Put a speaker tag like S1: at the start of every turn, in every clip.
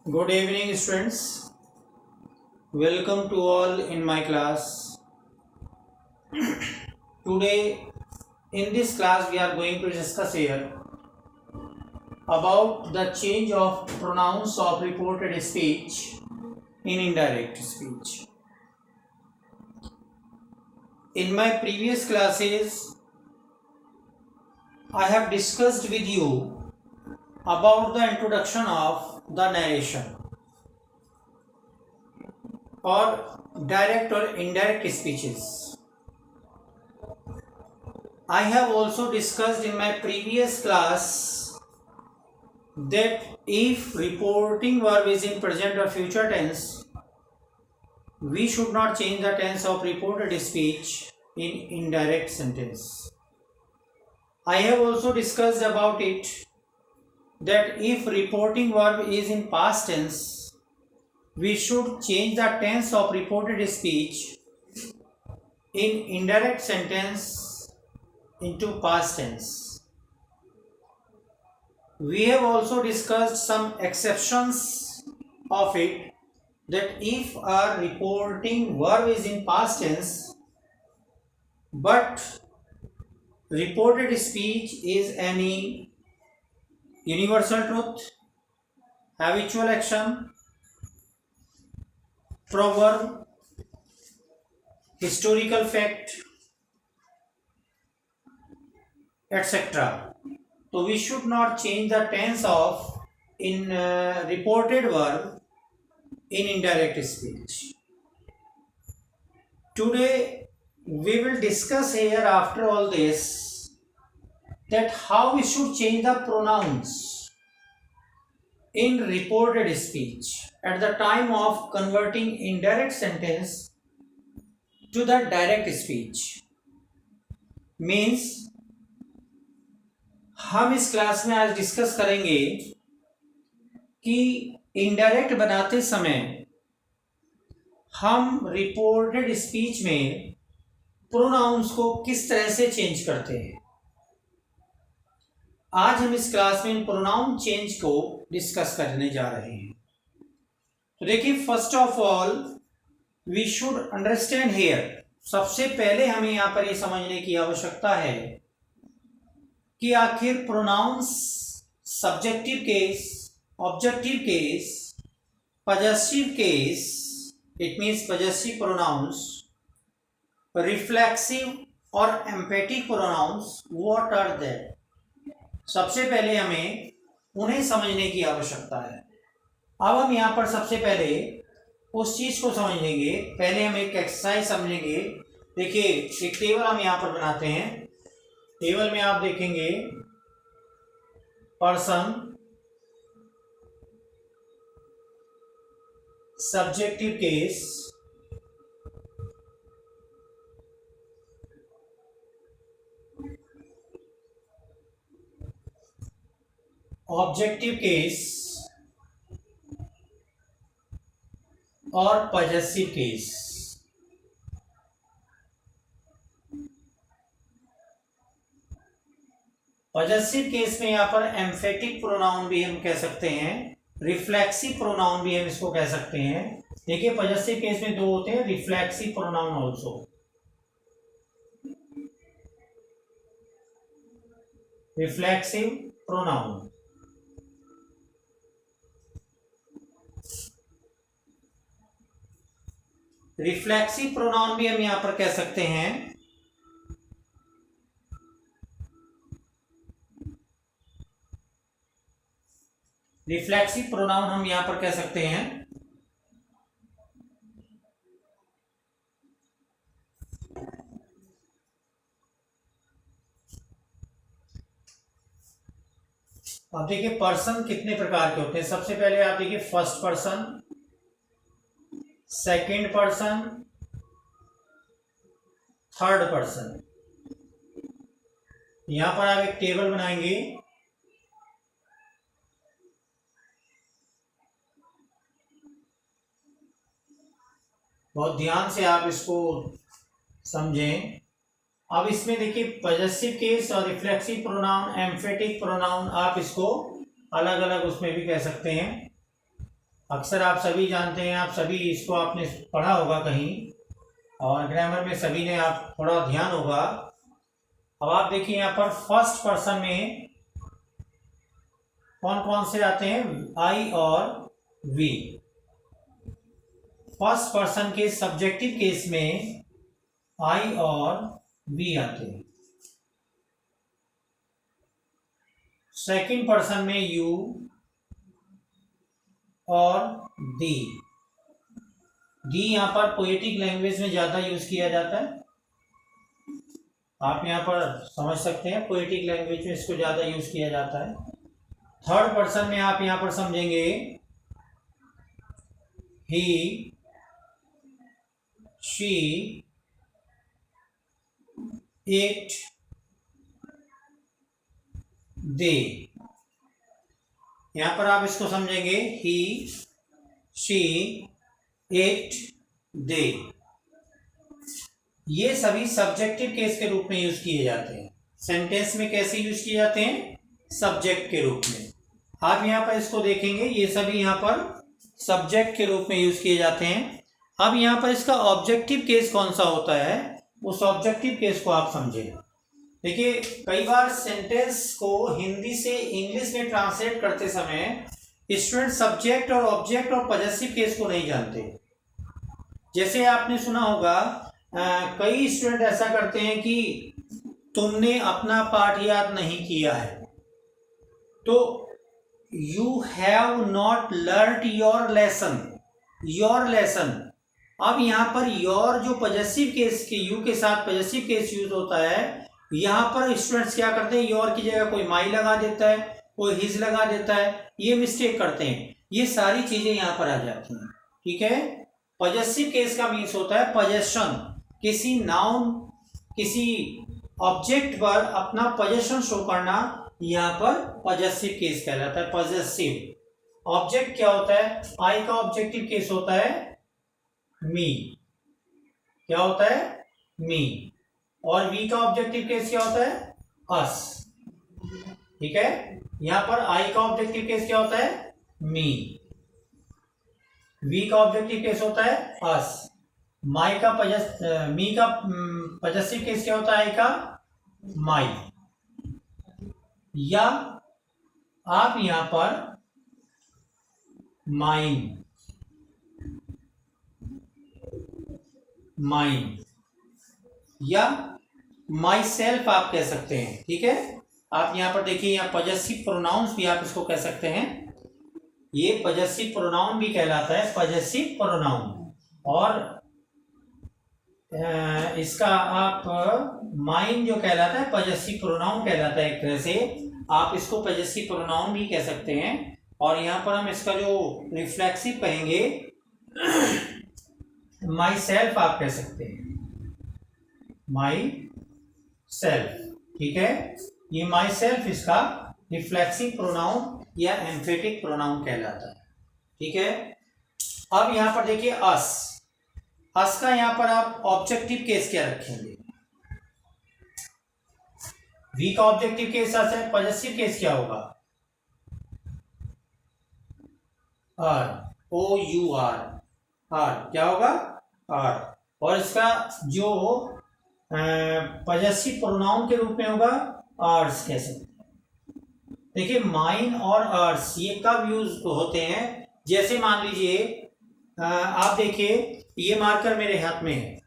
S1: Good evening, students. Welcome to all in my class. Today, in this class, we are going to discuss here about the change of pronouns of reported speech in indirect speech. In my previous classes, I have discussed with you about the introduction of the narration or direct or indirect speeches. I have also discussed in my previous class that if reporting verb is in present or future tense, we should not change the tense of reported speech in indirect sentence. I have also discussed about it that if reporting verb is in past tense, we should change the tense of reported speech in indirect sentence into past tense. We have also discussed some exceptions of it, that if a reporting verb is in past tense but reported speech is any universal truth, habitual action, proverb, historical fact, etc. So we should not change the tense of in reported verb in indirect speech. Today we will discuss here, after all this, that how we should change the pronouns in reported speech at the time of converting indirect sentence to the direct speech. Means हम इस class में आज discuss करेंगे कि indirect बनाते समय हम reported speech में प्रोनाउंस को किस तरह से चेंज करते हैं। आज हम इस क्लास में इन प्रोनाउन चेंज को डिस्कस करने जा रहे हैं। तो देखिए, first of all we should understand here, सबसे पहले हमें यहाँ पर ये समझने की आवश्यकता है कि आखिर pronouns subjective case, objective case, possessive case, it means possessive pronouns, reflexive और emphatic pronouns, what are that. सबसे पहले हमें उन्हें समझने की आवश्यकता है। अब हम यहाँ पर सबसे पहले उस चीज को समझ लेंगे। पहले हम एक एक्सरसाइज समझेंगे। देखिए, एक टेबल हम यहाँ पर बनाते हैं। टेबल में आप देखेंगे person, subjective case, objective case और पजेसिव केस। पजेसिव केस में यहाँ पर एम्फेटिक प्रोनाउन भी हम कह सकते हैं, रिफ्लेक्सिव प्रोनाउन भी हम इसको कह सकते हैं। देखिए, पजेसिव केस में दो होते हैं, reflexive pronoun also. Reflexive pronoun, reflexive pronoun भी हम यहां पर कह सकते हैं रिफ्लेक्सिव प्रोनाउन हम यहां पर कह सकते हैं अब देखिए, पर्सन कितने प्रकार के होते हैं। सबसे पहले आप देखिए, first person, second person, third person. यहां पर आप एक टेबल बनाएंगे। बहुत ध्यान से आप इसको समझें। अब इसमें देखिए, पजेसिव केस और रिफ्लेक्सिव प्रोनाउन, एम्फेटिक प्रोनाउन, आप इसको अलग अलग उसमें भी कह सकते हैं। अक्सर आप सभी जानते हैं, आप सभी इसको आपने पढ़ा होगा कहीं, और ग्रामर में सभी ने आप थोड़ा ध्यान होगा। अब आप देखिए यहाँ पर फर्स्ट पर्सन में कौन कौन से आते हैं, आई और वी। फर्स्ट पर्सन के सब्जेक्टिव केस में आई और वी आते हैं। सेकंड पर्सन में यू और दी। दी यहाँ पर पोएटिक लैंग्वेज में ज़्यादा यूज किया जाता है, आप यहाँ पर समझ सकते हैं, पोएटिक लैंग्वेज में इसको ज़्यादा यूज किया जाता है। थर्ड पर्सन में आप यहाँ पर समझेंगे ही, शी, इट, दे। यहां पर आप इसको समझेंगे ही, शी, इट, दे। ये सभी सब्जेक्टिव केस के रूप में यूज किए जाते हैं। सेंटेंस में कैसे यूज किए जाते हैं, सब्जेक्ट के रूप में। आप यहां पर इसको देखेंगे, ये सभी यहां पर सब्जेक्ट के रूप में यूज किए जाते हैं। अब यहां पर इसका ऑब्जेक्टिव केस कौन सा होता है, उस ऑब्जेक्टिव केस को आप समझें। देखिए, कई बार सेंटेंस को हिंदी से इंग्लिश में ट्रांसलेट करते समय स्टूडेंट सब्जेक्ट और ऑब्जेक्ट और पॉजेसिव केस को नहीं जानते। जैसे आपने सुना होगा, कई स्टूडेंट ऐसा करते हैं कि तुमने अपना पाठ याद नहीं किया है, तो you have not learn your lesson, your lesson. अब यहाँ पर योर जो पॉजेसिव केस के यू के साथ पॉजेसिव केस यूज होता है, यहाँ पर स्टूडेंट्स क्या करते हैं, योर की जगह कोई माई लगा देता है, कोई हिज लगा देता है, ये मिस्टेक करते हैं। ये सारी चीजें यहाँ पर आ जाती हैं, ठीक है। पॉजेसिव केस का मीन्स होता है पॉजेशन, किसी नाउन, किसी ऑब्जेक्ट पर अपना पॉजेशन शो करना, यहाँ पर पॉजेसिव केस कहलाता है। पॉजेसिव ऑब्जेक्ट क्या होता है, आई का ऑब्जेक्टिव केस होता है मी, क्या होता है, मी। और वी का ऑब्जेक्टिव केस क्या होता है, अस, ठीक है। यहां पर आई का ऑब्जेक्टिव केस क्या होता है, मी। वी का ऑब्जेक्टिव केस होता है अस। मी का पॉजेसिव केस क्या होता है, आई का, माई। या आप यहां पर माइन, माइन या माई सेल्फ आप कह सकते हैं, ठीक है। आप यहां पर देखिए, यहाँ पॉजेसिव प्रोनाउंस भी आप इसको कह सकते हैं, ये पॉजेसिव प्रोनाउन भी कहलाता है, पॉजेसिव प्रोनाउन। और इसका आप माइन जो कहलाता है पॉजेसिव प्रोनाउन कहलाता है एक तरह से, आप इसको पॉजेसिव प्रोनाउन भी कह सकते हैं। और यहाँ पर हम इसका जो रिफ्लेक्सिव कहेंगे, माई सेल्फ आप कह सकते हैं, माई सेल्फ, ठीक है। ये माई सेल्फ इसका रिफ्लेक्सिव प्रोनाउन या एम्फेटिक प्रोनाउन कहलाता है, ठीक है। अब यहां पर देखिए अस, अस का यहां पर आप ऑब्जेक्टिव केस क्या रखेंगे, वी का ऑब्जेक्टिव केस अस है, पॉजेसिव केस क्या होगा, our, O U R, our क्या होगा, आर। और इसका जो पॉजेसिव प्रोनाउन के रूप में होगा, आर्स कह सकते हैं। देखिए, माइन और आर्स ये कब यूज होते हैं, जैसे मान लीजिए आप देखिए, ये मार्कर मेरे हाथ में है,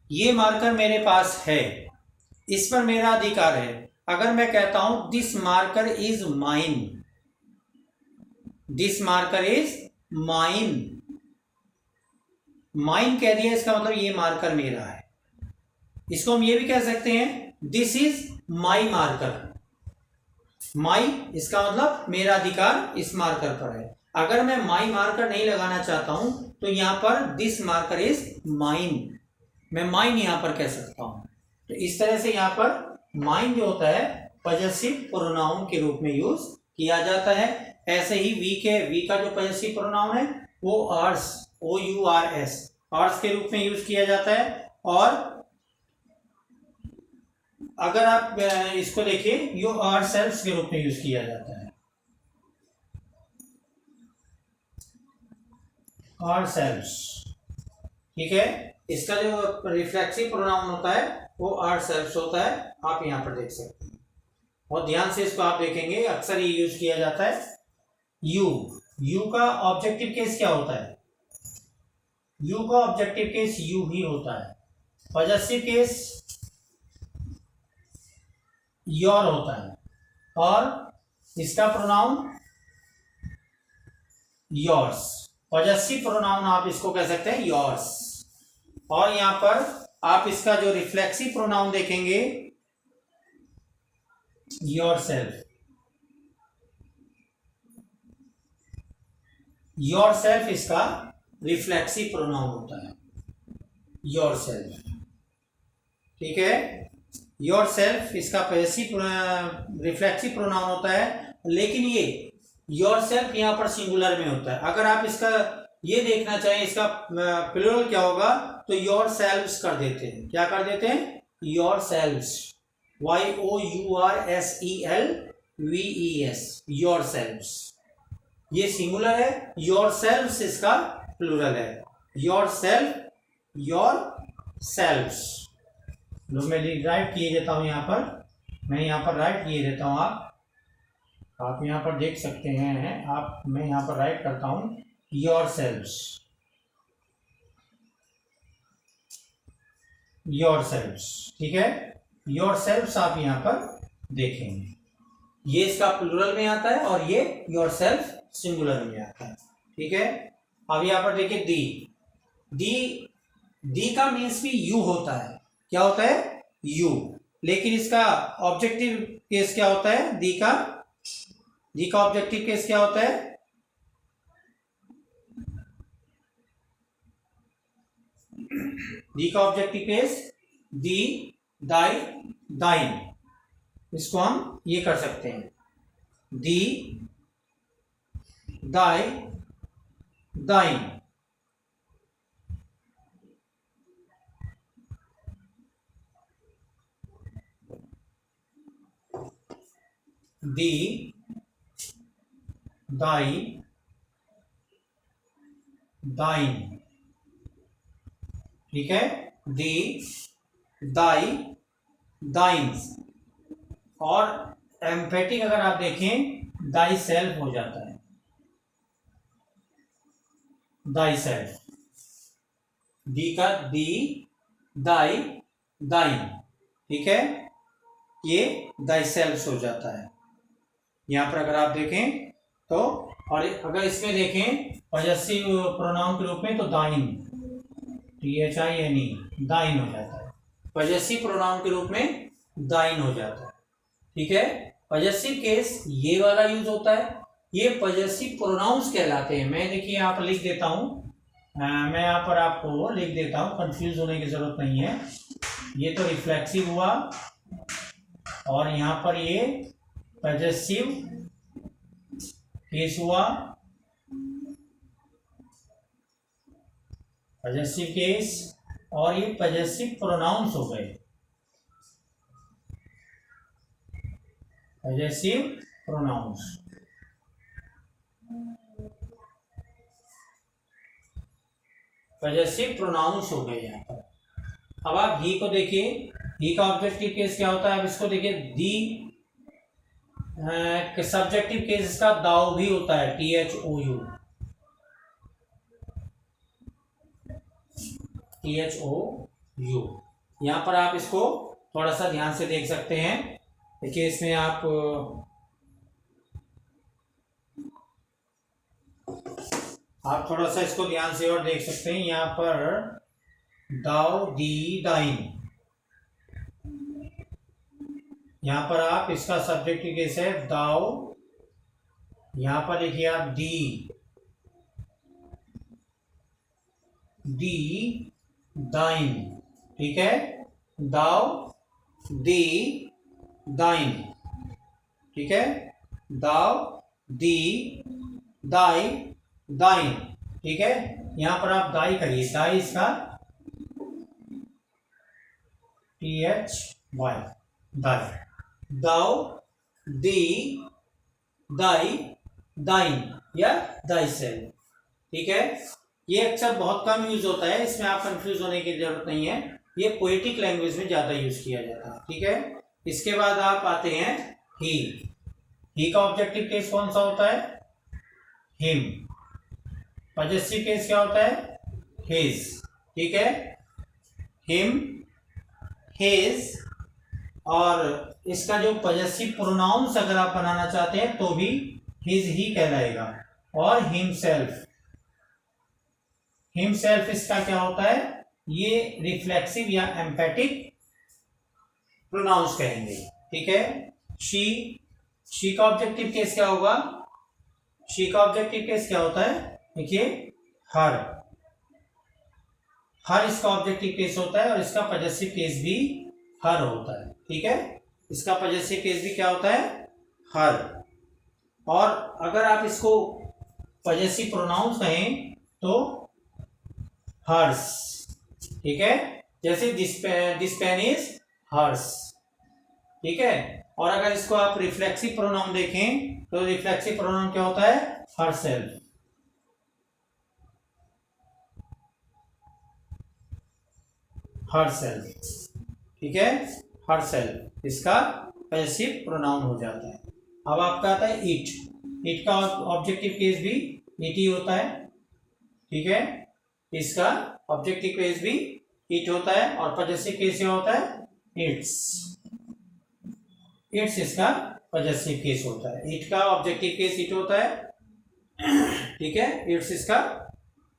S1: ये मार्कर मेरे पास है, इस पर मेरा अधिकार है। अगर मैं कहता हूं this marker is mine, this marker is mine, mine कह दिया, इसका मतलब ये मार्कर मेरा है। इसको हम ये भी कह सकते हैं, दिस इज माई मार्कर, माई इसका मतलब मेरा अधिकार इस मार्कर पर है। अगर मैं माई मार्कर नहीं लगाना चाहता हूं, तो यहां पर दिस मार्कर इज माइन, मैं माइन यहां पर कह सकता हूं। तो इस तरह से यहां पर माइन जो होता है पॉजेसिव प्रोनाउन के रूप में यूज किया जाता है। ऐसे ही वी का जो पॉजेसिव प्रोनाउन है वो ours, O U R S, ours के रूप में यूज किया जाता है। और अगर आप इसको देखिए, यू आर सेल्फ के रूप में यूज किया जाता है। Ourselves. ठीक है, इसका जो रिफ्लेक्सिव प्रोनाउन होता है वो आवर सेल्व्स होता है, आप यहाँ पर देख सकते हैं। और ध्यान से इसको आप देखेंगे, अक्सर ये यूज किया जाता है। यू, यू का ऑब्जेक्टिव केस क्या होता है? यू का ऑब्जेक्टिव केस यू ही होता है। पॉजेसिव केस योर होता है, और इसका प्रोनाउन योर्स। पॉजेसिव प्रोनाउन आप इसको कह सकते हैं योर्स। और यहां पर आप इसका जो रिफ्लेक्सिव प्रोनाउन देखेंगे योरसेल्फ। योरसेल्फ इसका रिफ्लेक्सिव प्रोनाउन होता है, योरसेल्फ। ठीक है, योरसेल्फ इसका पैसिव रिफ्लेक्सिव प्रोनाउन होता है, लेकिन ये योरसेल्फ यहाँ पर सिंगुलर में होता है। अगर आप इसका ये देखना चाहें इसका प्लूरल क्या होगा, तो योरसेल्व्स कर देते हैं। क्या कर देते हैं? Yourselves, YOURSELVES, yourselves. ये सिंगुलर है, योरसेल्व्स इसका प्लूरल है। Yourself, yourselves. लो मैं राइट किए देता हूं, यहाँ पर मैं यहाँ पर राइट किए देता हूं। आप यहाँ पर देख सकते हैं, मैं यहाँ पर राइट करता हूं योरसेल्व्स, योरसेल्व्स। ठीक है, योरसेल्व्स आप यहाँ पर देखेंगे, ये इसका प्लूरल में आता है और ये योरसेल्फ सिंगुलर में आता है। ठीक है, अब यहाँ पर देखिए दी का मीन्स भी यू होता है। क्या होता है? यू। लेकिन इसका ऑब्जेक्टिव केस क्या होता है? दी का ऑब्जेक्टिव केस क्या होता है? दी का ऑब्जेक्टिव केस दी, दाई, दाइन। इसको हम ये कर सकते हैं, दी, दाई, दाइन। दी, दाई, दाइन। ठीक है, दी, दाई, दाइन्स। और एम्फेटिक अगर आप देखें, दाई सेल्फ हो जाता है, दाई सेल्फ। दी का दी, दाई, दाइन। ठीक है, ये दाई सेल्फ हो जाता है यहां पर अगर आप देखें तो। और अगर इसमें देखें पॉजेसिव प्रोनाउन के रूप में, तो दाइन, THINE, दाइन हो जाता है। पॉजेसिव प्रोनाउन के रूप में दाइन हो जाता है। ठीक है, पॉजेसिव केस ये वाला यूज होता है, ये पॉजेसिव प्रोनाउंस कहलाते हैं। मैं देखिए यहाँ पर लिख देता हूँ, मैं यहाँ पर आपको लिख देता हूँ, कंफ्यूज होने की जरूरत नहीं है। ये तो रिफ्लेक्सिव हुआ, और यहाँ पर ये पॉजेसिव केस हुआ, पॉजेसिव केस, और ये पॉजेसिव प्रोनाउंस हो गए, पॉजेसिव प्रोनाउंस। पॉजेसिव प्रोनाउंस हो गए यहाँ पर। अब आप ही को देखिए, ही का ऑब्जेक्टिव केस क्या होता है? अब इसको देखिए, दी सब्जेक्टिव केस इसका दाऊ भी होता है, THOU, THOU। यहाँ पर आप इसको थोड़ा सा ध्यान से देख सकते हैं। देखिए इसमें आप थोड़ा सा इसको ध्यान से और देख सकते हैं। यहाँ पर दाऊ, दी, दाइन। यहाँ पर आप इसका सब्जेक्टिव केस है दाऊ, यहाँ पर लिखिए आप दी, दाइन। ठीक है, दाऊ, दी, दाइन। ठीक है, दाऊ, दी, दाई, दाइन। ठीक है, यहां पर आप दाई करिए, दाई इसका THY, दाई। दाऊ, दी, दाई, दाइन या दाई सेल। ठीक है, ये अक्सर बहुत कम यूज होता है, इसमें आप कंफ्यूज होने की जरूरत नहीं है, ये पोएटिक लैंग्वेज में ज्यादा यूज किया जाता है। ठीक है, इसके बाद आप आते हैं ही का ऑब्जेक्टिव केस कौन सा होता है? हिम। पॉजेसिव केस क्या होता है? हिज। ठीक है, हिम, हिज, और इसका जो पॉजेसिव प्रोनाउंस अगर आप बनाना चाहते हैं तो भी हिज ही कहलाएगा। और हिमसेल्फ, हिमसेल्फ इसका क्या होता है? ये रिफ्लेक्सिव या एम्पैथिक प्रोनाउंस कहेंगे। ठीक है, शी का ऑब्जेक्टिव केस क्या होगा? शी का ऑब्जेक्टिव केस क्या होता है? देखिए, हर इसका ऑब्जेक्टिव केस होता है और इसका पॉजेसिव केस भी हर होता है। ठीक है, इसका पॉजेसिव केस भी क्या होता है? हर। और अगर आप इसको पॉजेसिव प्रोनाउंस कहें तो हर्स। ठीक है, जैसे दिस पेन इज हर्स। ठीक है, और अगर इसको आप रिफ्लेक्सिव प्रोनाउन देखें तो रिफ्लेक्सिव प्रोनाउन क्या होता है? हरसेल्फ। हरसेल्फ। ठीक है, हरसेल्फ इसका पॉजेसिव प्रोनाउन हो जाता है। अब आपका आता है इट का ऑब्जेक्टिव केस भी इट ही होता है। ठीक है, इसका ऑब्जेक्टिव केस भी इट होता है और पॉजेसिव केस क्या होता है? इट्स इसका पॉजेसिव केस होता है। इट का ऑब्जेक्टिव केस इट होता है। ठीक है, इट्स इसका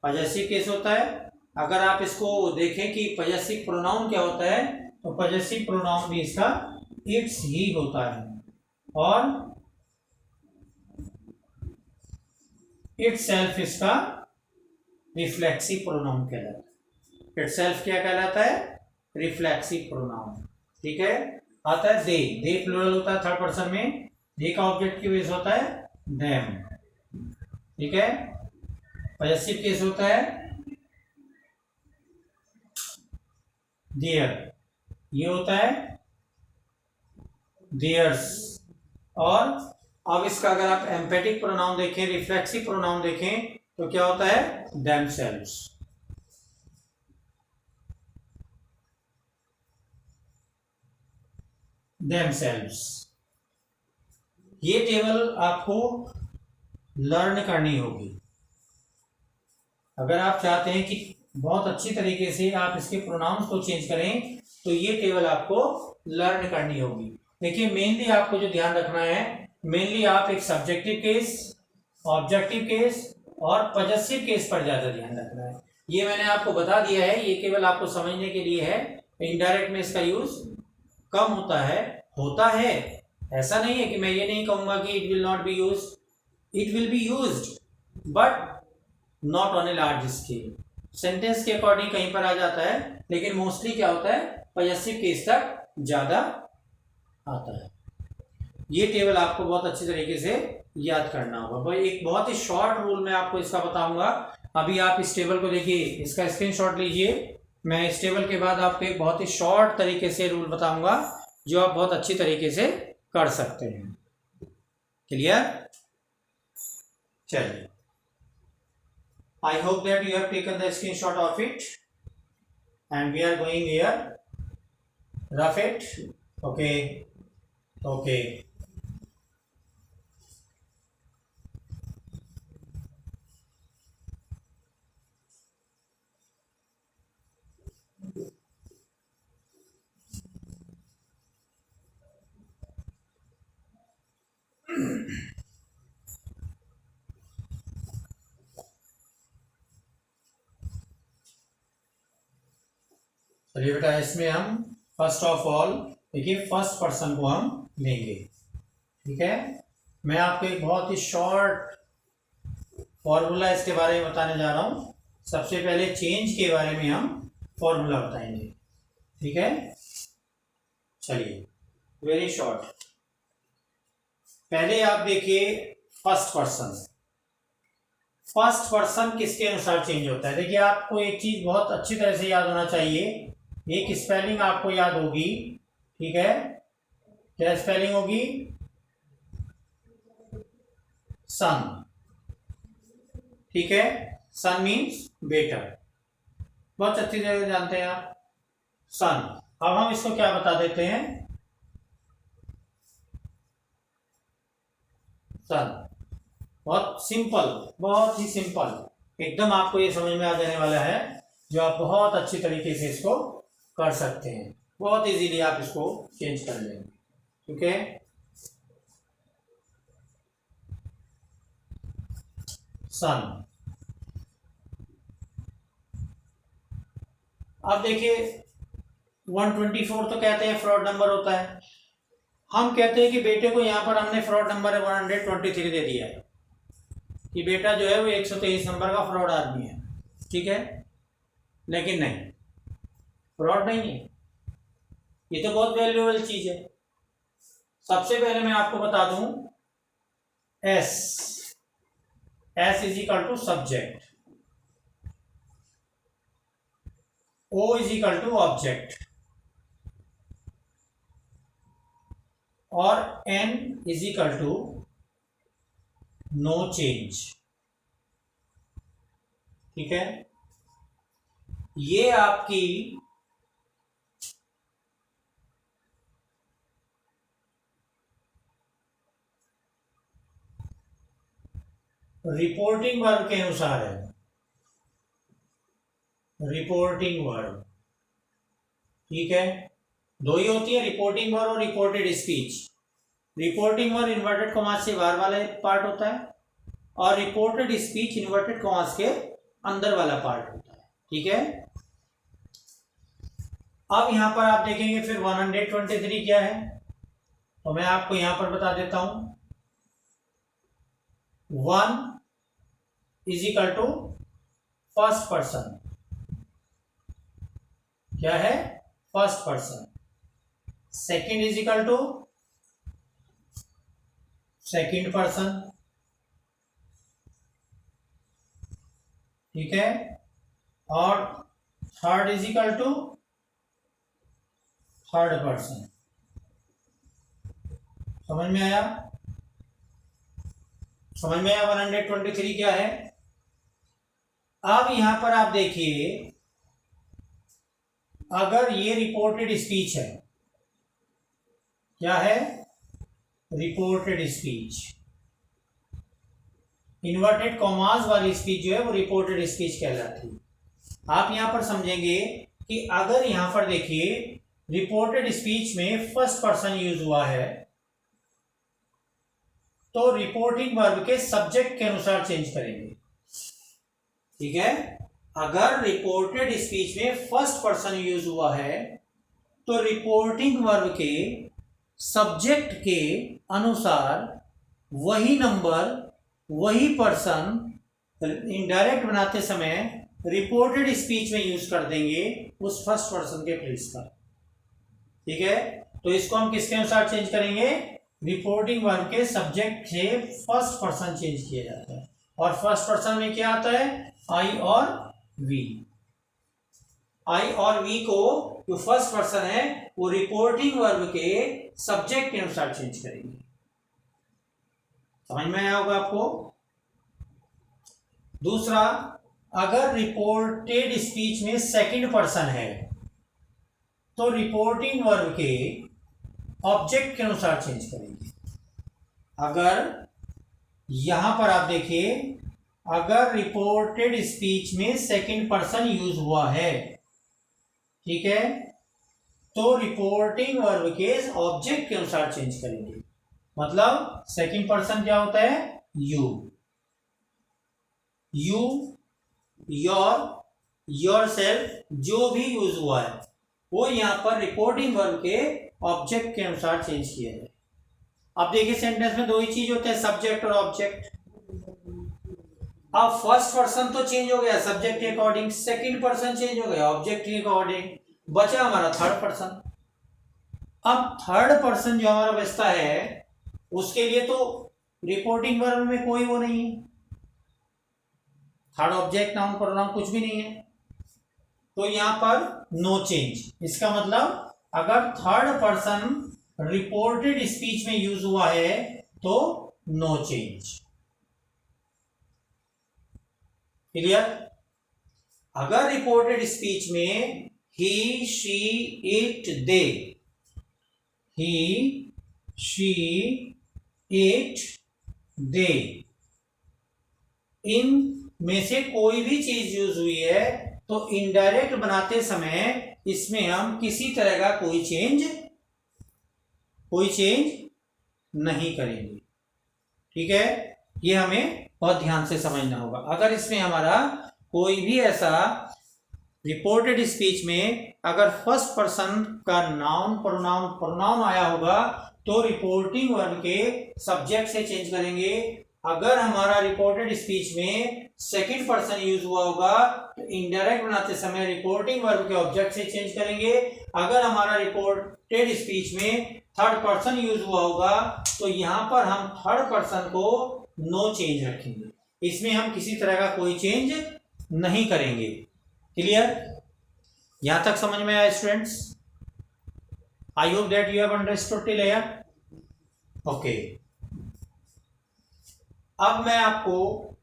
S1: पॉजेसिव केस होता है। अगर आप इसको देखें कि पॉजेसिव प्रोनाउन क्या होता है तो पॉजेसिव प्रोनाउन भी इसका इट्स ही होता है और इटसेल्फ इसका रिफ्लेक्सिव प्रोनाउन कहलाता है। इटसेल्फ क्या कहलाता है? Reflexive pronoun. ठीक है, आता है दे प्लूरल होता है थर्ड पर्सन में। दे का ऑब्जेक्टिव केस होता है देम। ठीक है, पॉजेसिव केस होता है देयर, ये होता है देयर्स। और अब इसका अगर आप एम्पैथिक प्रोनाउन देखें, रिफ्लेक्सिव प्रोनाउन देखें तो क्या होता है? देमसेल्व्स। देमसेल्व्स। ये टेबल आपको लर्न करनी होगी। अगर आप चाहते हैं कि बहुत अच्छी तरीके से आप इसके प्रोनाउंस को चेंज करें तो ये टेबल आपको लर्न करनी होगी। देखिए, मेनली आपको जो ध्यान रखना है, मेनली आप एक सब्जेक्टिव केस, ऑब्जेक्टिव केस और पॉजेसिव केस पर ज्यादा ध्यान रखना है। ये मैंने आपको बता दिया है, ये केवल आपको समझने के लिए है। इनडायरेक्ट में इसका यूज कम होता है। ऐसा नहीं है कि मैं ये नहीं कहूंगा कि it will not be use, it will be used but not on a large scale. Sentence के अकॉर्डिंग कहीं पर आ जाता है, लेकिन मोस्टली क्या होता है? पॉजेसिव केस तक ज्यादा आता है। ये टेबल आपको बहुत अच्छी तरीके से याद करना होगा। भाई एक बहुत ही शॉर्ट रूल मैं आपको इसका बताऊंगा। अभी आप इस टेबल को देखिए, इसका स्क्रीनशॉट लीजिए। मैं इस टेबल के बाद आपको एक बहुत ही शॉर्ट तरीके से रूल बताऊंगा जो आप बहुत अच्छी तरीके से कर सकते हैं। क्लियर? चलिए, I hope that you have taken the screenshot of it and we are going here. Rough it. Okay. चलिए बेटा, इसमें हम फर्स्ट ऑफ ऑल देखिए फर्स्ट पर्सन को हम लेंगे। ठीक है, मैं आपको एक बहुत ही शॉर्ट फॉर्मूला इसके बारे में बताने जा रहा हूं। सबसे पहले चेंज के बारे में हम फॉर्मूला बताएंगे। ठीक है, चलिए वेरी शॉर्ट। पहले आप देखिए फर्स्ट पर्सन किसके अनुसार चेंज होता है। देखिए, आपको एक चीज बहुत अच्छी तरह से याद होना चाहिए, एक स्पेलिंग आपको याद होगी। ठीक है, क्या स्पेलिंग होगी? सन। ठीक है, सन मीन्स बेटा, बहुत अच्छी तरह जानते हैं आप सन। अब हम इसको क्या बता देते हैं, सन। बहुत सिंपल, बहुत ही सिंपल, एकदम आपको ये समझ में आ जाने वाला है, जो आप बहुत अच्छी तरीके से इसको कर सकते हैं, बहुत इजीली आप इसको चेंज कर लेंगे। ठीक है, सन। अब देखिए 124 तो कहते हैं फ्रॉड नंबर होता है, हम कहते हैं कि बेटे को यहां पर हमने फ्रॉड नंबर 123 दे दिया है कि बेटा जो है वो 123 नंबर का फ्रॉड आदमी है। ठीक है, लेकिन नहीं, फ्रॉड नहीं है, ये तो बहुत वैल्यूएबल चीज है। सबसे पहले मैं आपको बता दूं, S is equal to subject, O is equal to object, और N is equal to no change. ठीक है, ये आपकी रिपोर्टिंग वर्ब के अनुसार है, रिपोर्टिंग वर्ब। ठीक है, दो ही होती है, रिपोर्टिंग वर्ब और reported speech. Reporting verb inverted commas से बाहर वाला पार्ट होता है, और रिपोर्टेड स्पीच इन्वर्टेड कॉमास के अंदर वाला पार्ट होता है। ठीक है, अब यहां पर आप देखेंगे फिर 123 क्या है, तो मैं आपको यहां पर बता देता हूं, 1 is equal to first person, क्या है, first person. Second is equal to second person. ठीक है, और third is equal to third person. समझ में आया, समझ में आया 123 क्या है। अब यहां पर आप देखिए, अगर ये रिपोर्टेड स्पीच है, क्या है, रिपोर्टेड स्पीच, इन्वर्टेड कॉमास वाली स्पीच जो है वो रिपोर्टेड स्पीच कहलाती है। आप यहां पर समझेंगे कि अगर यहां पर देखिए रिपोर्टेड स्पीच में फर्स्ट पर्सन यूज हुआ है, तो रिपोर्टिंग वर्ब के सब्जेक्ट के अनुसार चेंज करेंगे। ठीक है, अगर रिपोर्टेड स्पीच में फर्स्ट पर्सन यूज हुआ है, तो रिपोर्टिंग वर्ब के सब्जेक्ट के अनुसार वही नंबर, वही पर्सन इनडायरेक्ट बनाते समय रिपोर्टेड स्पीच में यूज कर देंगे उस फर्स्ट पर्सन के प्लेस पर। ठीक है, तो इसको हम किसके अनुसार चेंज करेंगे, रिपोर्टिंग वर्ब के सब्जेक्ट से फर्स्ट पर्सन चेंज किया जाता है, और फर्स्ट पर्सन में क्या आता है, आई और वी। आई और वी को जो फर्स्ट पर्सन है वो रिपोर्टिंग वर्ब के सब्जेक्ट के अनुसार चेंज करेंगे। समझ में आया होगा आपको। दूसरा, अगर रिपोर्टेड स्पीच में सेकंड पर्सन है, तो रिपोर्टिंग वर्ब के ऑब्जेक्ट के अनुसार चेंज करेंगे। अगर यहां पर आप देखिए, अगर रिपोर्टेड स्पीच में सेकंड पर्सन यूज हुआ है, ठीक है, तो रिपोर्टिंग वर्ब के ऑब्जेक्ट के अनुसार चेंज करेंगे। मतलब सेकंड पर्सन क्या होता है, यू, यू, योर, योरसेल्फ, जो भी यूज हुआ है वो यहां पर रिपोर्टिंग वर्ब के ऑब्जेक्ट के अनुसार चेंज किया जाए। अब देखिए सेंटेंस में दो ही चीज होते हैं, सब्जेक्ट और ऑब्जेक्ट। अब फर्स्ट पर्सन तो चेंज हो गया सब्जेक्ट के अकॉर्डिंग, सेकंड पर्सन चेंज हो गया ऑब्जेक्ट के अकॉर्डिंग, बचा हमारा थर्ड पर्सन। अब थर्ड पर्सन जो हमारा बचता है उसके लिए तो रिपोर्टिंग वर्ब में कोई वो नहीं है, थर्ड ऑब्जेक्ट, नाउन, प्रोनाउन कुछ भी नहीं है, तो यहां पर नो चेंज। इसका मतलब अगर थर्ड पर्सन रिपोर्टेड स्पीच में यूज हुआ है तो नो चेंज। क्लियर? अगर रिपोर्टेड स्पीच में he, she, it, they, he, she, it, they, इन में से कोई भी चीज यूज हुई है तो इनडायरेक्ट बनाते समय इसमें हम किसी तरह का कोई चेंज नहीं करेंगे। ठीक है, ये हमें बहुत ध्यान से समझना होगा। अगर इसमें हमारा कोई भी ऐसा रिपोर्टेड स्पीच में अगर फर्स्ट पर्सन का नाउन प्रोनाउन आया होगा तो रिपोर्टिंग वर्ब के सब्जेक्ट से चेंज करेंगे। अगर हमारा रिपोर्टेड स्पीच में सेकंड पर्सन यूज हुआ होगा तो इनडायरेक्ट बनाते समय रिपोर्टिंग वर्ब के ऑब्जेक्ट से चेंज करेंगे। अगर हमारा रिपोर्टेड स्पीच में थर्ड पर्सन यूज हुआ होगा तो यहां पर हम थर्ड पर्सन को नो चेंज रखेंगे, इसमें हम किसी तरह का कोई चेंज नहीं करेंगे। क्लियर? यहां तक समझ में आया students? I hope that you have understood till here. Okay, अब मैं आपको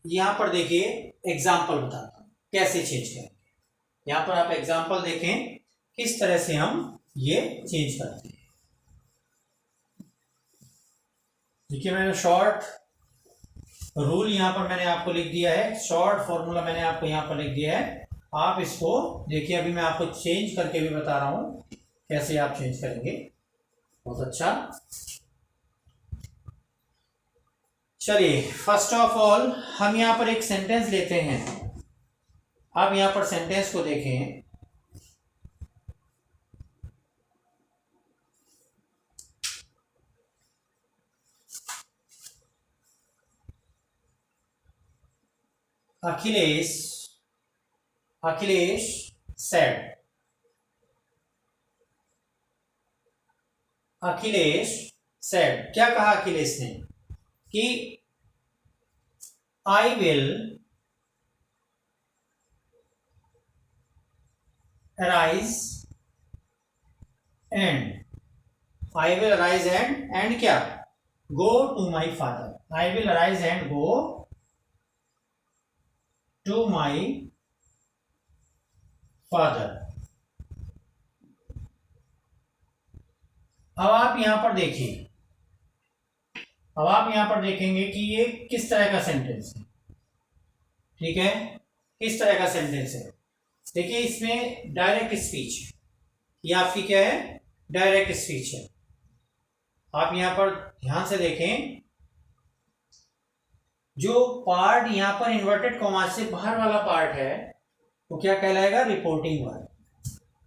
S1: यहां पर देखिए एग्जाम्पल बताता हूं कैसे चेंज करेंगे। यहां पर आप एग्जाम्पल देखें किस तरह से हम ये चेंज करते हैं। देखिए, मैंने शॉर्ट रूल यहां पर मैंने आपको लिख दिया है, शॉर्ट फॉर्मूला मैंने आपको यहां पर लिख दिया है। आप इसको देखिए, अभी मैं आपको चेंज करके भी बता रहा हूं कैसे आप चेंज करेंगे। बहुत अच्छा। चलिए, फर्स्ट ऑफ ऑल हम यहां पर एक सेंटेंस लेते हैं। आप यहां पर सेंटेंस को देखें। अखिलेश said, अखिलेश said, क्या कहा अखिलेश ने कि आई विल अराइज एंड क्या go to my father. I will arise and go to my father. अब आप यहां पर देखिए, अब आप यहां पर देखेंगे कि ये किस तरह का सेंटेंस है। ठीक है, किस तरह का सेंटेंस है। देखिए, इसमें डायरेक्ट स्पीच है, ये आपकी क्या है, डायरेक्ट स्पीच है। आप यहां पर ध्यान से देखें, जो पार्ट यहां पर इन्वर्टेड कॉमा से बाहर वाला पार्ट है वो क्या कहलाएगा, रिपोर्टिंग वर्ब।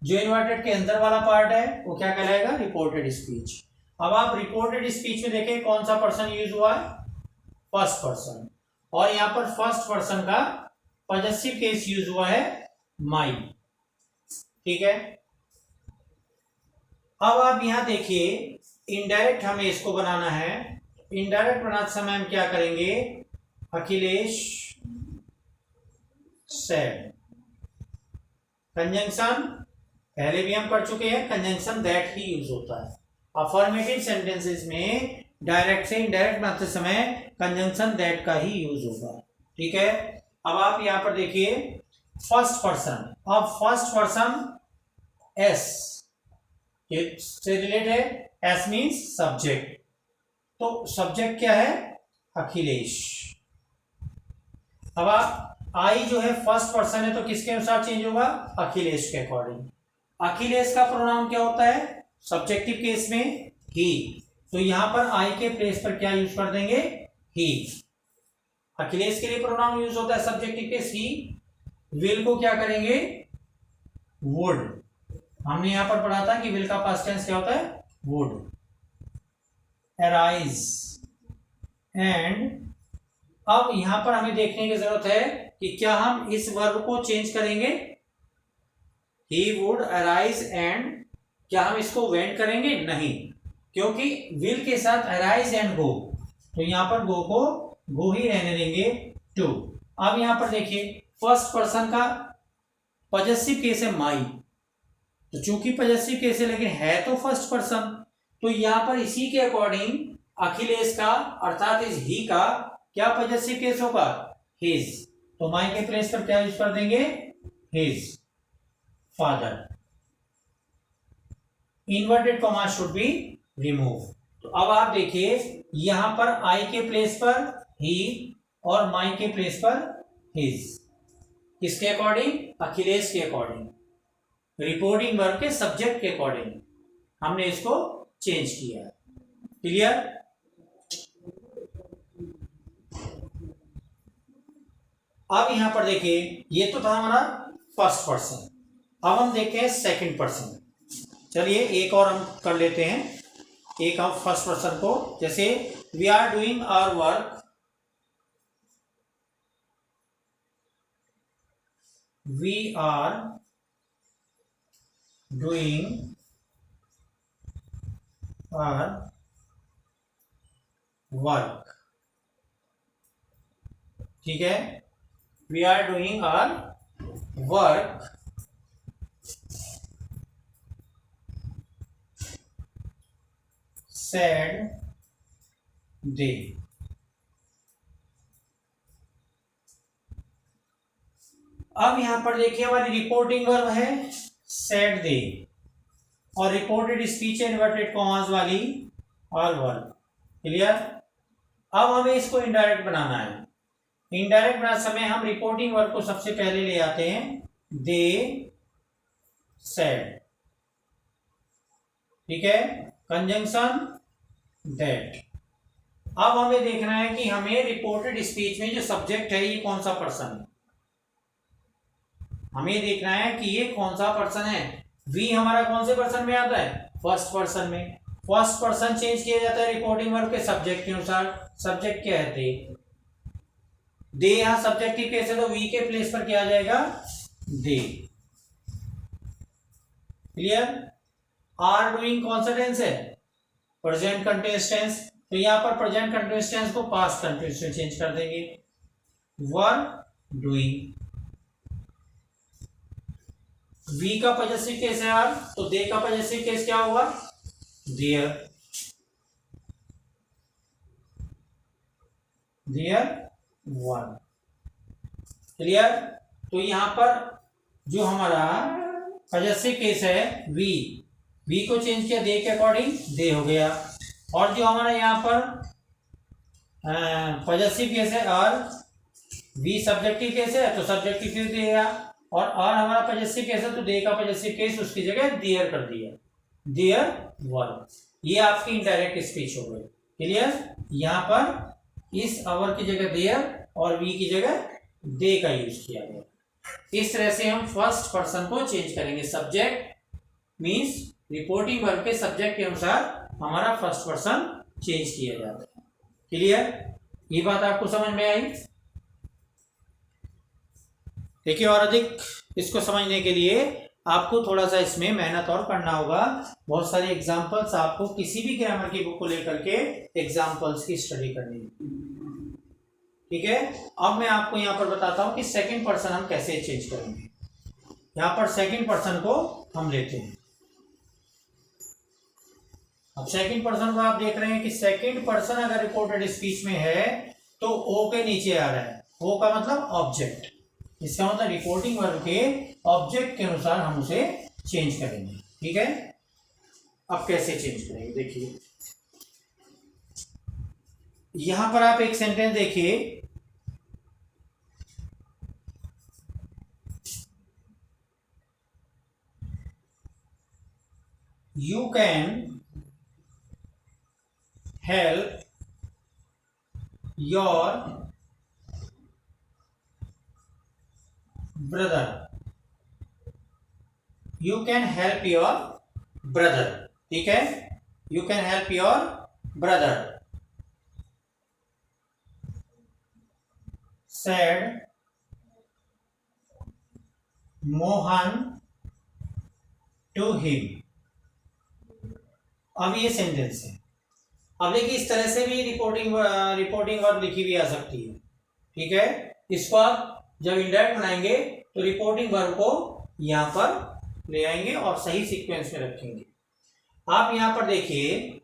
S1: जो इन्वर्टेड के अंदर वाला पार्ट है वो क्या कहलाएगा, रिपोर्टेड स्पीच। अब आप रिपोर्टेड स्पीच में देखें कौन सा पर्सन यूज हुआ है, फर्स्ट पर्सन, और यहां पर फर्स्ट पर्सन का पॉजेसिव केस यूज हुआ है, माई। ठीक है, अब आप यहां देखिए, इनडायरेक्ट हमें इसको बनाना है। इनडायरेक्ट बनाते समय हम क्या करेंगे, अखिलेश सेड। कंजंक्शन पहले भी हम कर चुके हैं, कंजंक्शन दैट ही यूज होता है। अफर्मेटिव सेंटेंसेस में डायरेक्ट से इनडायरेक्ट बनाते समय कंजंक्शन दैट का ही यूज होगा। ठीक है, अब आप यहां पर देखिए फर्स्ट पर्सन। अब फर्स्ट पर्सन एस से रिलेटेड है, एस मीन्स सब्जेक्ट, तो सब्जेक्ट क्या है, अखिलेश। अब आप आई जो है फर्स्ट पर्सन है तो किसके अनुसार चेंज होगा, अखिलेश के अकॉर्डिंग। अखिलेश का प्रोनाउन क्या होता है, सब्जेक्टिव केस में ही, तो यहां पर आई के प्लेस पर क्या यूज कर देंगे, ही। अखिलेश के लिए प्रोनाउन यूज होता है सब्जेक्टिव केस ही। विल को क्या करेंगे, वुड। हमने यहां पर पढ़ा था कि विल का पास्ट टेंस क्या होता है, वुड। अराइज एंड, अब यहां पर हमें देखने की जरूरत है कि क्या हम इस वर्ब को चेंज करेंगे, ही वुड अराइज एंड, क्या हम इसको वेंट करेंगे, नहीं, क्योंकि विल के साथ अराइज एंड गो, तो यहां पर गो को गो ही रहने देंगे, टू। अब यहां पर देखिए फर्स्ट पर्सन का पॉजेसिव केस है माई, तो चूंकि पॉजेसिव केस है लेकिन है तो फर्स्ट पर्सन, तो यहां पर इसी के अकॉर्डिंग अखिलेश का अर्थात इस ही का क्या पॉजेसिव केस होगा, हिज, तो माई के प्लेस पर क्या यूज कर देंगे, his father. Inverted comma should be remove. तो अब आप देखिए यहां पर आई के प्लेस पर ही और माई के प्लेस पर हिज, किसके अकॉर्डिंग, अखिलेश के अकॉर्डिंग, रिपोर्टिंग वर्ब के सब्जेक्ट के अकॉर्डिंग हमने इसको चेंज किया। क्लियर। अब यहां पर देखिए ये तो था हमारा फर्स्ट पर्सन, अब हम देखते हैं सेकंड पर्सन। चलिए एक और हम कर लेते हैं, एक हम फर्स्ट पर्सन को, जैसे we are doing our work, we are doing our work, ठीक है, we are doing our work said they। अब यहां पर देखिए हमारी रिपोर्टिंग वर्ब है said they और रिपोर्टेड स्पीच इन्वर्टेड कॉमास वाली ऑल वर्ब। क्लियर। अब हमें इसको इनडायरेक्ट बनाना है। इनडायरेक्ट बनाते समय हम रिपोर्टिंग वर्ब को सबसे पहले ले आते हैं, दे said, ठीक है, कंजंक्शन दैट। अब हमें देखना है कि हमें रिपोर्टेड स्पीच में जो सब्जेक्ट है ये कौन सा पर्सन है, हमें देखना है कि ये कौन सा पर्सन है। वी हमारा कौन से पर्सन में आता है, फर्स्ट पर्सन में। फर्स्ट पर्सन चेंज किया जाता है रिपोर्टिंग वर्ब के सब्जेक्ट के अनुसार। सब्जेक्ट क्या है, दे यहां सब्जेक्टिव केस है तो वी के प्लेस पर क्या आ जाएगा, दे। क्लियर। आर डूइंग कौन सा टेंस है, प्रेजेंट कंटिन्यूअस टेंस, तो यहां पर प्रेजेंट कंटिन्यूअस टेंस को पास्ट कंटिन्यूअस में चेंज कर देंगे, वर डूइंग। वी का पॉजेसिव केस है आर, तो दे का पॉजेसिव केस क्या होगा, देयर, देयर वन। क्लियर। तो यहां पर जो हमारा पॉजेसिव केस है वी को चेंज किया दे के अकॉर्डिंग, दे हो गया। और जो हमारा यहाँ पर पॉजेसिव केस है आर, वी सब्जेक्टिव केस है तो सब्जेक्टिव केस देगा, और आर हमारा पॉजेसिव केस है तो दे का पॉजेसिव केस उसकी जगह देयर कर दिया, देयर वन। ये आपकी इनडायरेक्ट स्पीच हो गई। क्लियर। यहाँ पर इस आवर की जगह देयर और वी की जगह दे का यूज किया गया। इस तरह से हम फर्स्ट पर्सन को चेंज करेंगे। सब्जेक्ट मीन्स रिपोर्टिंग वर्ब के सब्जेक्ट के अनुसार हमारा फर्स्ट पर्सन चेंज किया जाता है। क्लियर। ये बात आपको समझ में आई। देखिए और अधिक इसको समझने के लिए आपको थोड़ा सा इसमें मेहनत और करना होगा। बहुत सारे एग्जांपल्स आपको किसी भी ग्रामर की बुक को लेकर के एग्जांपल्स की स्टडी करनी है। ठीक है। अब मैं आपको यहाँ पर बताता हूँ कि सेकंड पर्सन हम कैसे चेंज करेंगे। यहाँ पर सेकंड पर्सन को हम लेते हैं। अब सेकंड पर्सन को आप देख रहे हैं कि सेकंड पर्सन अगर रिपोर्टेड स्पीच में है तो ओ के नीचे आ रहा है। ओ का मतलब ऑब्जेक्ट, इसका मतलब रिपोर्टिंग वर्ब के ऑब्जेक्ट के अनुसार हम उसे चेंज करेंगे। ठीक है। अब कैसे चेंज करेंगे देखिए, यहां पर आप एक सेंटेंस देखिए, you can help your brother, you can help your brother. ठीक है। You can help your brother. Said Mohan to him. अब ये सेंटेंस है। अब देखिए इस तरह से भी रिपोर्टिंग वर्ब लिखी हुई आ सकती है। ठीक है। इसको आप जब इंडायरेक्ट बनाएंगे तो रिपोर्टिंग वर्ब को यहां पर ले आएंगे और सही सीक्वेंस में रखेंगे। आप यहां पर देखिए,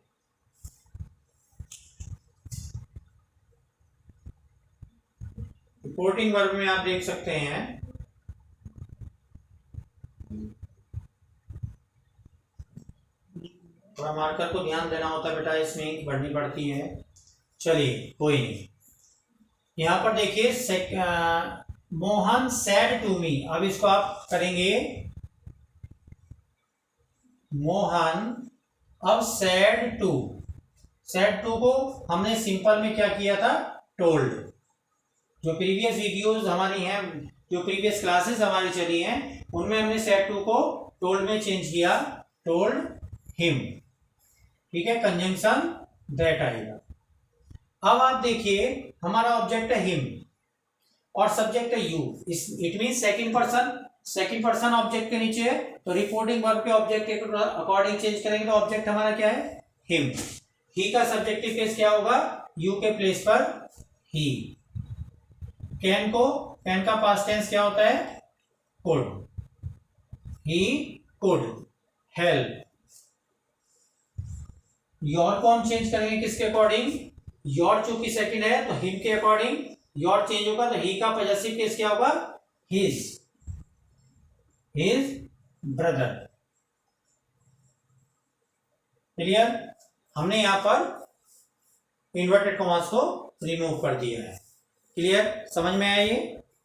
S1: रिपोर्टिंग वर्ब में आप देख सकते हैं थोड़ा मार्कर को ध्यान देना होता है बेटा, इसमें इंक भरनी पड़ती है। चलिए कोई नहीं। यहाँ पर देखिए मोहन सैड टू मी, अब इसको आप करेंगे मोहन, अब सैड टू को हमने सिंपल में क्या किया था, टोल्ड। जो प्रीवियस वीडियोस हमारी हैं, जो प्रीवियस क्लासेस हमारी चली हैं, उनमें हमने सैड टू को टोल्ड में चेंज किया, टोल्ड हिम। ठीक है, कंजंक्शन दैट आएगा। अब आप देखिए हमारा ऑब्जेक्ट है हिम और सब्जेक्ट है you, it mean second person object के नीचे है, तो रिपोर्टिंग वर्ब के ऑब्जेक्ट के अकॉर्डिंग चेंज करेंगे तो ऑब्जेक्ट हमारा क्या है, हिम। ही का सब्जेक्टिव केस क्या होगा, यू के प्लेस पर ही। कैन का पास्ट टेंस क्या होता है, could, he could help. Your को हम चेंज करेंगे किसके अकॉर्डिंग, योर चूंकि सेकंड है तो हिम के अकॉर्डिंग योर चेंज होगा, तो ही का पॉजेसिव केस क्या होगा, हिज ब्रदर। क्लियर, हमने यहां पर इन्वर्टेड कॉमास को रिमूव कर दिया है। क्लियर, समझ में आया ये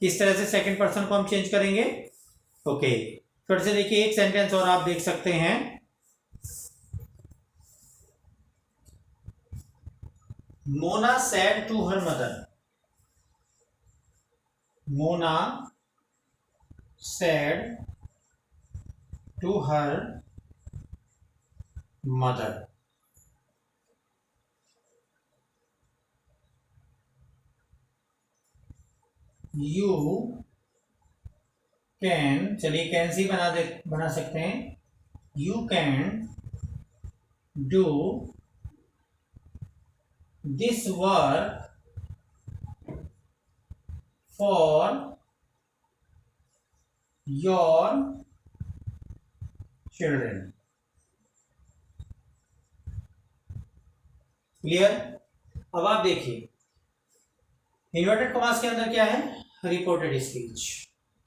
S1: किस तरह से सेकंड पर्सन को हम चेंज करेंगे। ओके, फिर से देखिए एक सेंटेंस और आप देख सकते हैं, Mona said to her mother, Mona said to her mother. You can, चलिए कैन सी बना सकते हैं, you can do this work for your children. Clear, अब आप देखिए इन्वर्टेड कॉमास के अंदर क्या है, रिपोर्टेड स्पीच,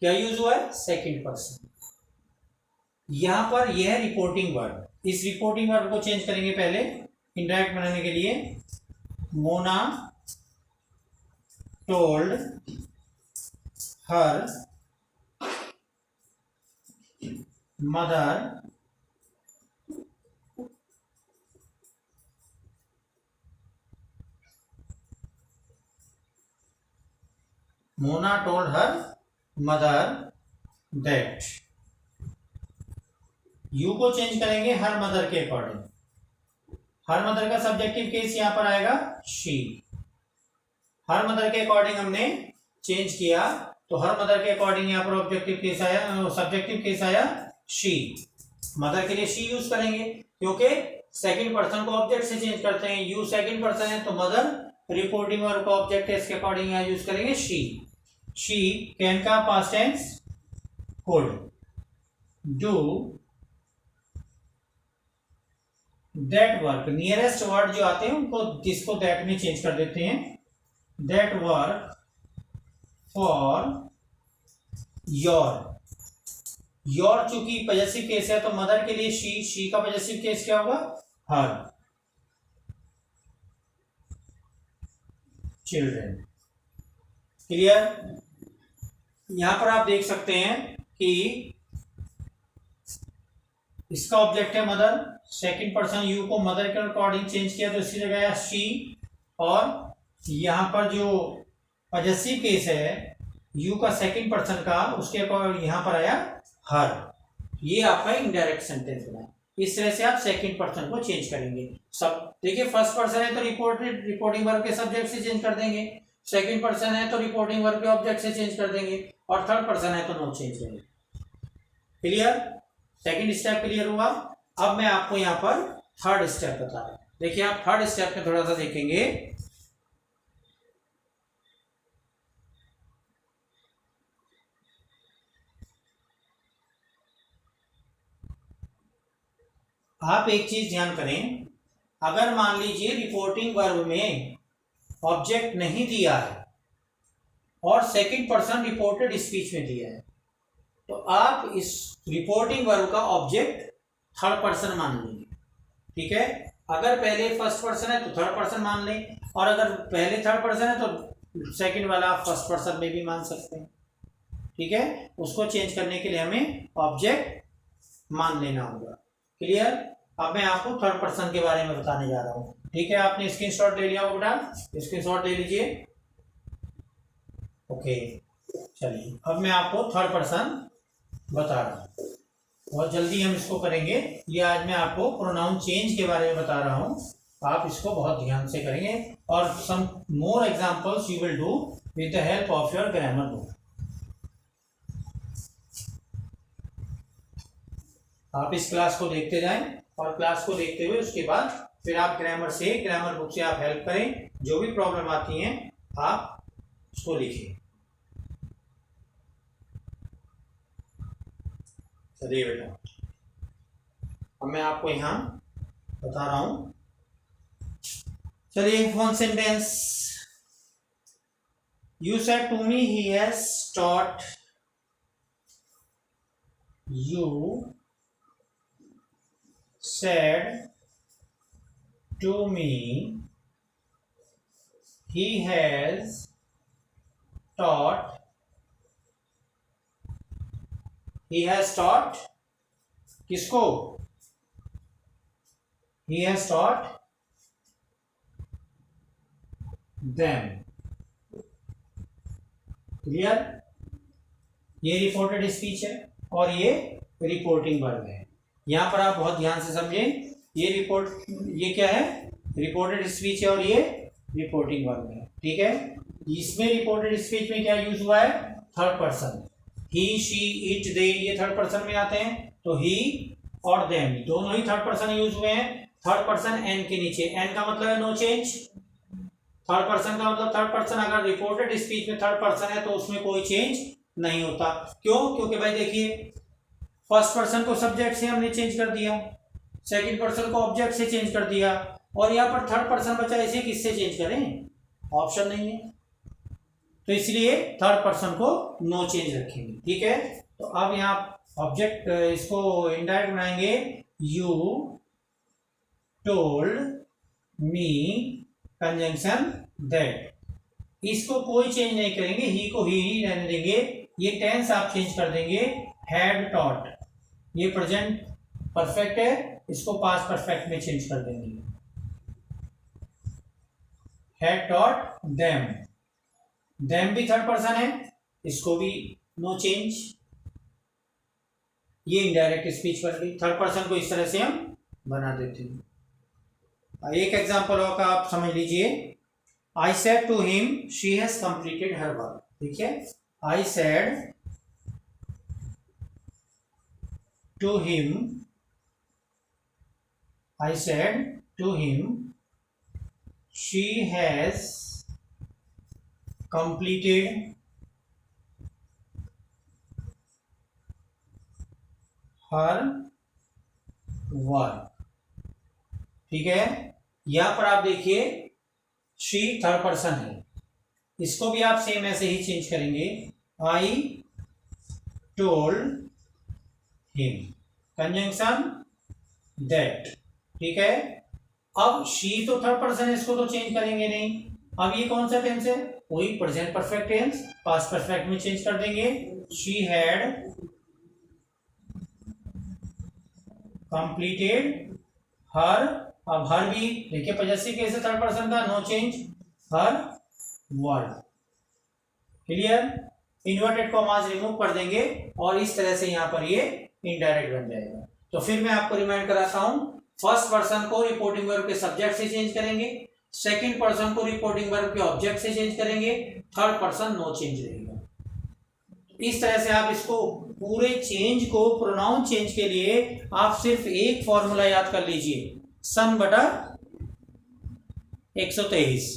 S1: क्या यूज हुआ है, सेकंड पर्सन। यहां पर यह रिपोर्टिंग वर्ब, इस रिपोर्टिंग वर्ब को चेंज करेंगे पहले इंडायरेक्ट बनाने के लिए, Mona told her mother Mona told her mother that. You को चेंज करेंगे हर मदर के अकॉर्डिंग, हर मदर का सब्जेक्टिव केस यहां पर आएगा शी। हर मदर के अकॉर्डिंग हमने चेंज किया, तो हर मदर के अकॉर्डिंग यहां पर ऑब्जेक्टिव केस आया, सब्जेक्टिव केस आया शी। मदर के लिए शी यूज करेंगे क्योंकि सेकंड पर्सन को ऑब्जेक्ट से चेंज करते हैं, यू सेकंड पर्सन है तो मदर रिपोर्टिंग वर्ब का ऑब्जेक्ट है, इसके अकॉर्डिंग यहां यूज करेंगे शी। शी कैन का past tense could do that work, nearest word जो आते हैं उनको जिसको दैट में चेंज कर देते हैं, that work for your. Your चूंकि पॉजेसिव केस है तो मदर के लिए शी का पॉजेसिव केस क्या होगा, हर चिल्ड्रन। क्लियर, यहां पर आप देख सकते हैं कि इसका ऑब्जेक्ट है मदर, सेकंड पर्सन यू को मदर के अकॉर्डिंग चेंज किया तो इसकी जगह आया शी, और यहां पर जो पॉजेसिव केस है यू का सेकंड पर्सन का, उसके अकॉर्डिंग यहां पर आया हर। ये आपका इनडायरेक्ट सेंटेंस बना। इस तरह से आप सेकंड पर्सन को चेंज करेंगे। सब देखिए, फर्स्ट पर्सन है तो रिपोर्टिंग वर्ब के सब्जेक्ट से चेंज कर देंगे, सेकंड पर्सन है तो रिपोर्टिंग वर्ब के ऑब्जेक्ट से चेंज कर देंगे, और थर्ड पर्सन है तो नो चेंज रहेंगे। क्लियर, सेकंड स्टेप क्लियर हुआ। अब मैं आपको यहां पर थर्ड स्टेप बता रहा हूं। देखिए आप थर्ड स्टेप में थोड़ा सा देखेंगे, आप एक चीज ध्यान करें, अगर मान लीजिए रिपोर्टिंग वर्ब में ऑब्जेक्ट नहीं दिया है और सेकंड पर्सन रिपोर्टेड स्पीच में दिया है, तो आप इस रिपोर्टिंग वर्ब का ऑब्जेक्ट थर्ड पर्सन मान लेंगे। ठीक है, अगर पहले फर्स्ट पर्सन है तो थर्ड पर्सन मान लें, और अगर पहले थर्ड पर्सन है तो सेकंड वाला फर्स्ट पर्सन में भी मान सकते हैं। ठीक है, उसको चेंज करने के लिए हमें ऑब्जेक्ट मान लेना होगा। क्लियर? अब मैं आपको थर्ड पर्सन के बारे में बताने जा रहा हूँ। ठीक है, आपने स्क्रीनशॉट ले लिया होगा बेटा, स्क्रीनशॉट ले लीजिए। ओके, चलिए अब मैं आपको थर्ड पर्सन बता रहा हूँ, बहुत जल्दी हम इसको करेंगे। ये आज मैं आपको प्रोनाउन चेंज के बारे में बता रहा हूँ, आप इसको बहुत ध्यान से करेंगे, और some more examples you will do with the help of your grammar book. आप इस क्लास को देखते जाएं, और क्लास को देखते हुए उसके बाद फिर आप ग्रामर बुक से आप हेल्प करें, जो भी प्रॉब्लम आती हैं आप उसको लिखें। चलिए बेटा, अब मैं आपको यहाँ बता रहा हूँ। चलिए, one sentence, you said to me he has taught you said to me he has taught किसको? he has taught them। Clear? ये रिपोर्टेड स्पीच है और ये रिपोर्टिंग वर्ब है। यहां पर आप बहुत ध्यान से समझें, ये क्या है? रिपोर्टेड स्पीच है और ये रिपोर्टिंग वर्ब है। ठीक है, इसमें रिपोर्टेड स्पीच में क्या यूज हुआ है? Third person, he, she, it, they, ये थर्ड पर्सन में आते हैं, तो ही और देम दोनों ही थर्ड पर्सन यूज हुए हैं। थर्ड पर्सन एन के नीचे, एन का मतलब है नो चेंज, थर्ड पर्सन का मतलब थर्ड पर्सन। अगर रिपोर्टेड स्पीच में थर्ड पर्सन है तो उसमें कोई चेंज नहीं होता। क्यों? क्योंकि भाई देखिए, फर्स्ट पर्सन को सब्जेक्ट से हमने चेंज कर दिया, सेकंड पर्सन को ऑब्जेक्ट से चेंज कर दिया, और यहाँ पर थर्ड पर्सन बचा, इसे किससे चेंज करें? ऑप्शन नहीं है, तो इसलिए थर्ड पर्सन को नो चेंज रखेंगे। ठीक है, तो अब यहाँ ऑब्जेक्ट इसको इनडायरेक्ट बनाएंगे, you told me conjunction that, इसको कोई चेंज नहीं करेंगे, ही को ही रहने देंगे। ये टेंस आप चेंज कर देंगे, हैड टॉट, ये प्रेजेंट परफेक्ट है, इसको पास्ट परफेक्ट में चेंज कर देंगे, हैड टॉट देम, देम भी थर्ड पर्सन है, इसको भी नो चेंज, ये इनडायरेक्ट स्पीच बन गई। थर्ड पर्सन को इस तरह से हम बना देते हैं। एक एग्जांपल होगा, आप समझ लीजिए, I said to him she has completed her work. ठीक है, I said to him she has completed her work। ठीक है, यहां पर आप देखिए, she थर्ड पर्सन है, इसको भी आप सेम ऐसे ही चेंज करेंगे, I told him conjunction that. ठीक है, अब शी तो थर्ड पर्सन है, इसको तो चेंज करेंगे नहीं। अब ये कौन सा टेंस है? वही present perfect tense, past perfect में चेंज कर देंगे, शी हैड कंप्लीटेड हर। अब हर भी देखिए पॉजेसिव केस है थर्ड पर्सन का, no change, her word. Clear? Inverted commas remove कर देंगे और इस तरह से यहाँ पर ये इनडायरेक्ट बन जाएगा। तो फिर मैं आपको रिमाइंड कराता हूं, फर्स्ट पर्सन को रिपोर्टिंग वर्ब के सब्जेक्ट से चेंज करेंगे, सेकंड पर्सन को रिपोर्टिंग वर्ब के ऑब्जेक्ट से चेंज करेंगे, थर्ड पर्सन नो चेंज रहेगा। इस तरह से आप इसको पूरे चेंज को, प्रोनाउन चेंज के लिए आप सिर्फ एक फॉर्मूला याद कर लीजिए, सन बटा 123,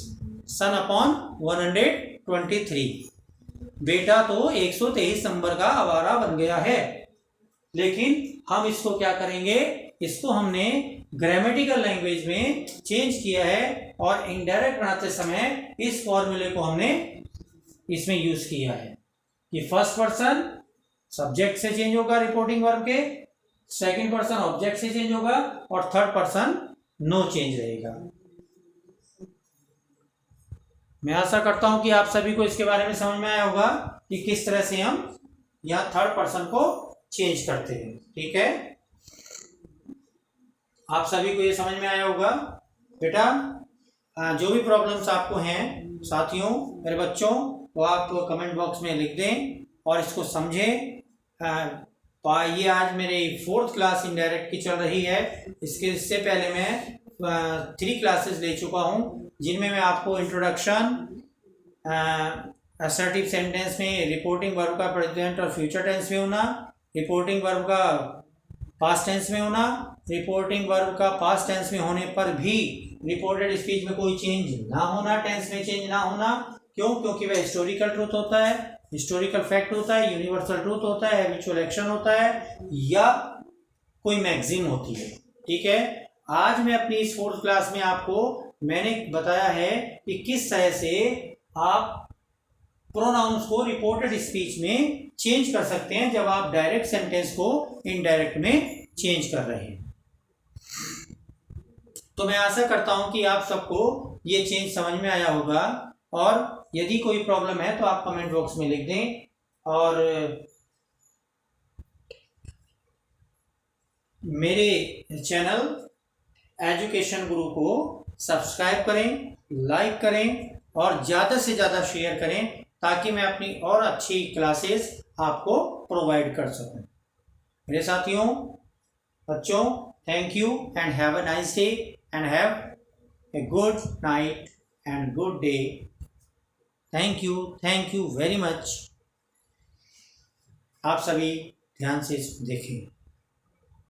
S1: सन अपॉन 123। बेटा तो 123 नंबर का आवारा बन गया है, लेकिन हम इसको क्या करेंगे, इसको हमने ग्रामेटिकल लैंग्वेज में चेंज किया है और इनडायरेक्ट बनाते समय इस फॉर्मूले को हमने इसमें यूज किया है कि फर्स्ट पर्सन सब्जेक्ट से चेंज होगा रिपोर्टिंग वर्ब के, सेकंड पर्सन ऑब्जेक्ट से चेंज होगा और थर्ड पर्सन नो चेंज रहेगा। मैं आशा करता हूं कि आप सभी को इसके बारे में समझ में आया होगा कि किस तरह से हम यहां थर्ड पर्सन को चेंज करते हैं। ठीक है, आप सभी को ये समझ में आया होगा। बेटा जो भी प्रॉब्लम्स आपको हैं साथियों, मेरे बच्चों, तो आप कमेंट बॉक्स में लिख दें और इसको समझें। तो ये आज मेरी 4th क्लास इनडायरेक्ट की चल रही है। इससे पहले मैं 3 क्लासेस ले चुका हूँ, जिनमें मैं आपको इंट्रोडक्शन, असर्टिव सेंटेंस में रिपोर्टिंग वर्ब का प्रेजेंट और फ्यूचर टेंस में होना, रिपोर्टिंग वर्ब का पास्ट टेंस में होना, रिपोर्टिंग वर्ब का पास्ट टेंस में होने पर भी रिपोर्टेड स्पीच में कोई चेंज ना होना, टेंस में चेंज ना होना। क्यों? क्योंकि वह हिस्टोरिकल ट्रूथ होता है, हिस्टोरिकल फैक्ट होता है, यूनिवर्सल ट्रूथ होता है, हैबिचुअल एक्शन होता है या कोई मैगजीन होती है। ठीक है, आज मैं अपनी इस 4th क्लास में आपको मैंने बताया है कि किस तरह से आप प्रोनाउंस को रिपोर्टेड स्पीच में चेंज कर सकते हैं जब आप डायरेक्ट सेंटेंस को इनडायरेक्ट में चेंज कर रहे हैं। तो मैं आशा करता हूं कि आप सबको ये चेंज समझ में आया होगा, और यदि कोई प्रॉब्लम है तो आप कमेंट बॉक्स में लिख दें। और मेरे चैनल एजुकेशन गुरु को सब्सक्राइब करें, लाइक करें और ज़्यादा से ज़्यादा शेयर करें, ताकि मैं अपनी और अच्छी क्लासेस आपको प्रोवाइड कर सकूं। मेरे साथियों, बच्चों, thank you and have a nice day and have a good night and good day. Thank you very much. आप सभी ध्यान से देखें।